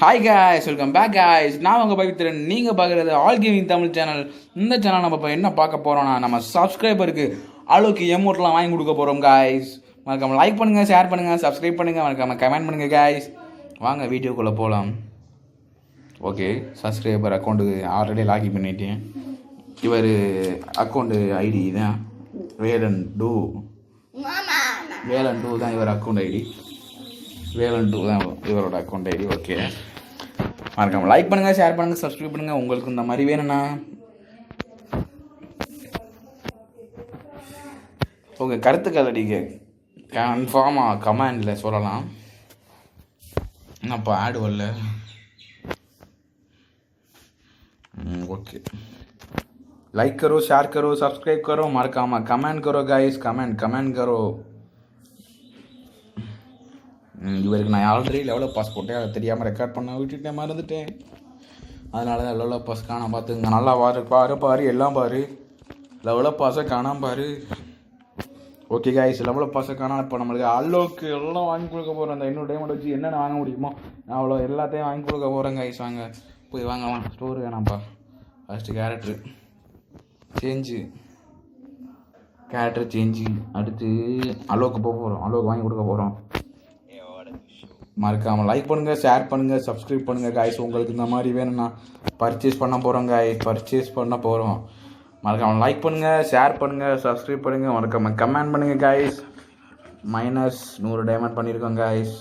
Hi guys, welcome back guys. நான் உங்கள் பவித்ரன். நீங்கள் பார்க்குறது ஆல் கேமிங் தமிழ் சேனல். இந்த சேனல் நம்ம இப்போ என்ன பார்க்க போகிறோம்னா, நம்ம சப்ஸ்கிரைபருக்கு அளவுக்கு எமௌண்ட்லாம் வாங்கி கொடுக்க போகிறோம் காய்ஸ். மறக்காம லைக் பண்ணுங்கள், ஷேர் பண்ணுங்கள், சப்ஸ்கிரைப் பண்ணுங்கள், மறக்காம கமெண்ட் பண்ணுங்கள் காய்ஸ். வாங்க வீடியோக்குள்ளே போகலாம். ஓகே, சப்ஸ்கிரைபர் அக்கௌண்ட்டுக்கு ஆல்ரெடி லாகின் பண்ணிட்டேன். இவர் அக்கௌண்ட்டு ஐடி தான் வேலன் டூ தான் இவர் அக்கௌண்ட் ஐடி. வேலன் டூ தான் இவரோட அக்கௌண்ட் ஐடி. ஓகே, மறக்காம லைக் பண்ணுங்கள், ஷேர் பண்ணுங்கள், சப்ஸ்கிரைப் பண்ணுங்கள். உங்களுக்கு இந்த மாதிரி வேணும்னா உங்கள் கருத்துக்கள் அடிக்க கன்ஃபார்மாக கமெண்டில் சொல்லலாம். என்னப்பா ஆடு வரல? ओके, लाइक करो, शेयर करो, सब्सक्राइब करो, मरकामा कमेंट करो गाइस. कमेंट करो. இவருக்கு நான் ஆல்ரெடி லெவலப் பாஸ் போட்டேன், அதை தெரியாமல் ரெக்கார்ட் பண்ண விட்டுட்டேன், மறந்துட்டேன். அதனால தான் லெவலப் பாஸ் காணாம பார்த்துங்க. நல்லா பாரு எல்லாம் பாரு, லெவலப் பாஸை காணாமல் பாரு. ஓகே காய்ஸ், லெவலப் பாஸை காணாமல் இப்போ நம்மளுக்கு அல்லோக்கு எல்லாம் வாங்கி கொடுக்க போகிறேன். அந்த இன்னொரு டைமண்ட் வச்சு என்னென்ன வாங்க முடியுமோ நான் அவ்வளோ எல்லாத்தையும் வாங்கி கொடுக்க போகிறேன் காய்ஸ். வாங்க போய் வாங்கலாம். ஸ்டோர் வேணாம்ப்பா. ஃபஸ்ட்டு கேரக்டரு சேஞ்சு, அடுத்து அலோக்கு போக போகிறோம். அலோக்கு வாங்கி கொடுக்க போகிறோம். மறக்காமல் லைக் பண்ணுங்கள், ஷேர் பண்ணுங்கள், சப்ஸ்கிரைப் பண்ணுங்கள் காய்ஸ். உங்களுக்கு இந்த மாதிரி வேணும்னா பர்ச்சேஸ் பண்ண போகிறோம் காய்ஸ். மறக்காமல் லைக் பண்ணுங்கள், ஷேர் பண்ணுங்கள், சப்ஸ்கிரைப் பண்ணுங்கள், மறக்காமல் கமெண்ட் பண்ணுங்கள் காய்ஸ். -100 டைமண்ட் பண்ணியிருக்கோம் காய்ஸ்.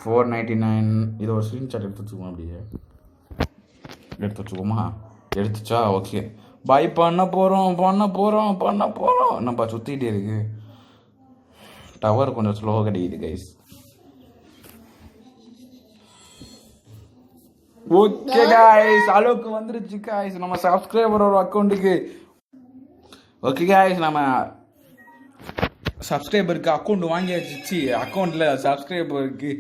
499. இது ஒரு ஸ்க்ரீன்ஷாட் எடுத்து வச்சுக்கோமா? அப்படியே எடுத்து வச்சுக்கோமா? எடுத்துச்சா? ஓகே, பை பண்ண போகிறோம். என்னப்பா சுற்றிக்கிட்டே இருக்குது? டவர் கொஞ்சம் ஸ்லோவாக கிடைக்குது கைஸ். ஓகே காய்ஸ், அளவுக்கு வந்துருச்சு காய்ஸ் நம்ம சப்ஸ்கிரைபரோட அக்கௌண்ட்டுக்கு. ஓகே காய்ஸ், நம்ம சப்ஸ்கிரைபருக்கு அக்கௌண்ட் வாங்கியாச்சு. அக்கௌண்ட்டில் சப்ஸ்கிரைபருக்கு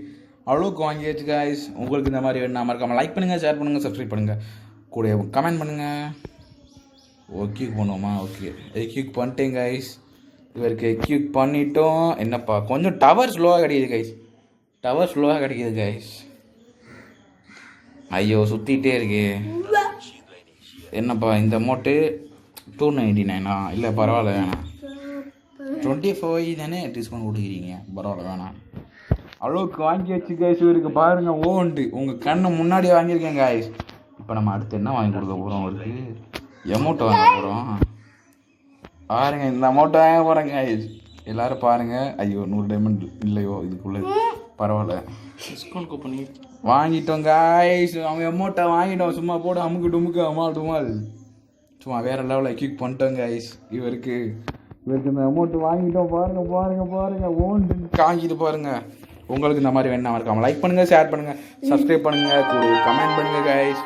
அளவுக்கு வாங்கியாச்சு காய்ஸ். உங்களுக்கு இந்த மாதிரி வேணும் மறக்காமல் லைக் பண்ணுங்கள், ஷேர் பண்ணுங்கள், சப்ஸ்கிரைப் பண்ணுங்கள், கூட கமெண்ட் பண்ணுங்கள். ஓகே பண்ணுவோமா? ஓகே, எக்யூக் பண்ணிட்டேன் காய்ஸ். இவருக்கு எக்யூக் பண்ணிட்டோம். என்னப்பா கொஞ்சம் டவர் ஸ்லோவாக கிடைக்கிது காய்ஸ். ஐயோ சுற்றிகிட்டே இருக்கு. என்னப்பா இந்த அமௌண்ட்டு 299 இல்லை பரவாயில்ல, வேணாம். 25 தானே டிஸ்கவுண்ட் கொடுக்குறீங்க, பரவாயில்ல வேணாம். அளவுக்கு வாங்கி வச்சு காய்ஸ். இவருக்கு பாருங்கள் ஓண்டு உங்கள் கண்ணு முன்னாடி வாங்கியிருக்கேன் காய்ஸ். இப்போ நம்ம அடுத்து என்ன வாங்கி கொடுக்க போகிறோம்? அவருக்கு அமௌண்ட் வாங்க போகிறோம். பாருங்கள், இந்த அமௌண்ட்டை வாங்க போகிறேன் காய்ஸ். எல்லோரும் பாருங்கள். ஐயோ 100 டைமண்ட் இல்லையோ இதுக்குள்ளே? பரவாயில்ல, டிஸ்கவுண்ட் கூப்பன் வாங்கிட்டோம் காய்ஸ். அவங்க அமௌண்ட்டை வாங்கிட்டோம். சும்மா போட அமுக்கு டுமால் சும்மா வேறு லெவலில் கிக் பண்ணிட்டோம் காய்ஸ். இவருக்கு இந்த அமௌண்ட்டு வாங்கிட்டோம். பாருங்கள் ஓண்டு காங்கிட்டு பாருங்கள். உங்களுக்கு இந்த மாதிரி வேணா மறக்காமல் லைக் பண்ணுங்கள், ஷேர் பண்ணுங்கள், சப்ஸ்கிரைப் பண்ணுங்கள், கூட கமெண்ட் பண்ணுங்கள் गाइस.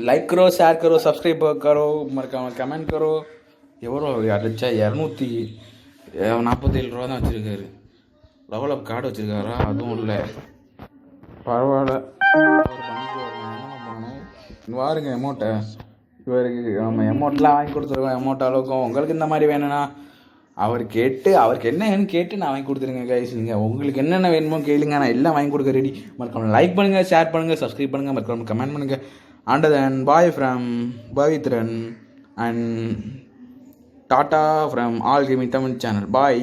லைக் करो, शेयर करो, सब्सक्राइब करो, மறக்காமல் கமெண்ட் करो. எவ்வளோ அடிச்சா 247 ரூபா தான் வச்சுருக்காரு. லெவலப் கார்டு வச்சுருக்காரா? அதுவும் இல்லை, பரவாயில்ல. பாருங்க அமௌண்ட்டை. இவருக்கு நம்ம அமௌண்ட்லாம் வாங்கி கொடுத்துருக்கோம். அமௌண்ட் அளவுக்கும் உங்களுக்கு இந்த மாதிரி வேணும்னா அவருக்கு என்னன்னு கேட்டு நான் வாங்கி கொடுத்துருங்க கைஸ். நீங்கள் உங்களுக்கு என்னென்ன வேணுமோ கேளுங்க, நான் எல்லாம் வாங்கி கொடுக்க ரெடி. மறக்காமல் லைக் பண்ணுங்கள், ஷேர் பண்ணுங்கள், சப்ஸ்கிரைப் பண்ணுங்கள், மறக்காமல் கமெண்ட் பண்ணுங்கள். And then bye from Pavithran and tata from all gaming Tamil channel. Bye.